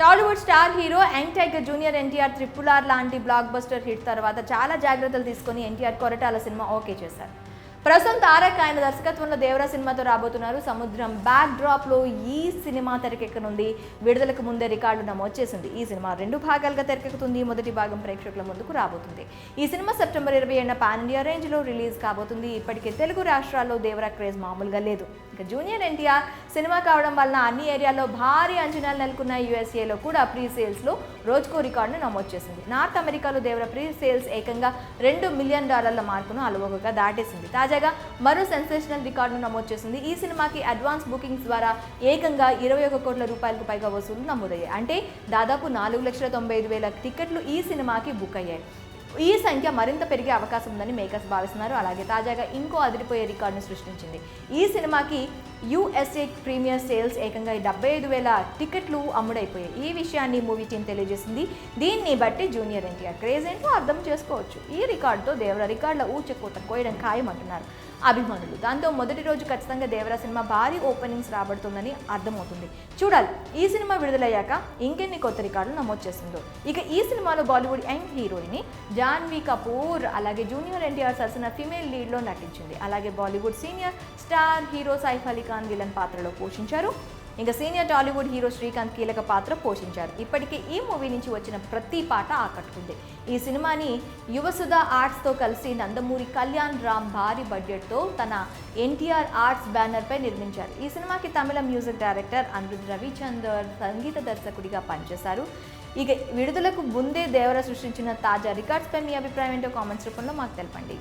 Tollywood star hero young tiger junior NTR RRR లాంటి block buster hit తర్వాత చాలా జాగ్రత్తలు తీసుకొని ఎన్టీఆర్ కొరటాల సినిమా ఓకే చేశారు. ప్రస్తుతం తారక్ ఆయన దర్శకత్వంలో దేవరా సినిమాతో రాబోతున్నారు. సముద్రం బ్యాక్ డ్రాప్ లో ఈ సినిమా తెరకెక్కనుంది. విడుదలకు ముందే రికార్డు నమోదు చేసింది. ఈ సినిమా 2 భాగాలుగా తెరకెక్కుతుంది. మొదటి భాగం ప్రేక్షకుల ముందుకు రాబోతుంది. ఈ సినిమా సెప్టెంబర్ 27న పాన్ ఇండియా రేంజ్ లో రిలీజ్ కాబోతుంది. ఇప్పటికే తెలుగు రాష్ట్రాల్లో దేవరా క్రేజ్ మామూలుగా లేదు. ఇక జూనియర్ ఎన్టీఆర్ సినిమా కావడం వలన అన్ని ఏరియాల్లో భారీ అంచనాలు నెలకొన్న USA లో కూడా ప్రీ సేల్స్ లో రోజుకో రికార్డును నమోదు చేసింది. నార్త్ అమెరికాలో దేవరా ప్రీ సేల్స్ ఏకంగా $2 మిలియన్ మార్కును అలవోకగా దాటేసింది. తాజాగా మరో సెన్సేషనల్ రికార్డును నమోదు చేసింది. ఈ సినిమాకి అడ్వాన్స్ బుకింగ్స్ ద్వారా ఏకంగా 21 కోట్ల రూపాయలకు పైగా వసూలు నమోదయ్యాయి. అంటే దాదాపు 4,95,000 టికెట్లు ఈ సినిమాకి బుక్ అయ్యాయి. ఈ సంఖ్య మరింత పెరిగే అవకాశం ఉందని మేకర్స్ భావిస్తున్నారు. అలాగే తాజాగా ఇంకో అదిరిపోయే రికార్డును సృష్టించింది. ఈ సినిమాకి USA ప్రీమియర్ సేల్స్ ఏకంగా 75,000 టికెట్లు అమ్ముడైపోయాయి. ఈ విషయాన్ని మూవీ టీం తెలియజేసింది. దీన్ని బట్టి జూనియర్ ఎన్టీఆర్ క్రేజ్ ఏంటో అర్థం చేసుకోవచ్చు. ఈ రికార్డుతో దేవరా రికార్డుల ఊచకోత కోయడం ఖాయమంటున్నారు అభిమానులు. దాంతో మొదటి రోజు ఖచ్చితంగా దేవరా సినిమా భారీ ఓపెనింగ్స్ రాబడుతుందని అర్థమవుతుంది. చూడాలి ఈ సినిమా విడుదలయ్యాక ఇంకెన్ని కొత్త రికార్డులు నమోదు చేస్తుందో. ఇక ఈ సినిమాలో బాలీవుడ్ యంగ్ హీరోయిన్ జాన్వీ కపూర్ అలాగే జూనియర్ ఎన్టీఆర్ సరసన ఫీమేల్ లీడ్లో నటించింది. అలాగే Bollywood senior star hero Saif Ali Khan villain పాత్రలో పోషించారు. ఇంకా సీనియర్ టాలీవుడ్ హీరో శ్రీకాంత్ కీలక పాత్ర పోషించారు. ఇప్పటికే ఈ మూవీ నుంచి వచ్చిన ప్రతి పాట ఆకట్టుకుంది. ఈ సినిమాని యువసుధ ఆర్ట్స్తో కలిసి నందమూరి కళ్యాణ్ రామ్ భారీ బడ్జెట్తో తన ఎన్టీఆర్ ఆర్ట్స్ బ్యానర్పై నిర్మించారు. ఈ సినిమాకి తమిళ మ్యూజిక్ డైరెక్టర్ అనిరుద్ రవిచందర్ సంగీత దర్శకుడిగా పనిచేశారు. ఇక విడుదలకు ముందే దేవరా సృష్టించిన తాజా రికార్డ్స్పై మీ అభిప్రాయం ఏంటో కామెంట్స్ రూపంలో మాకు తెలపండి.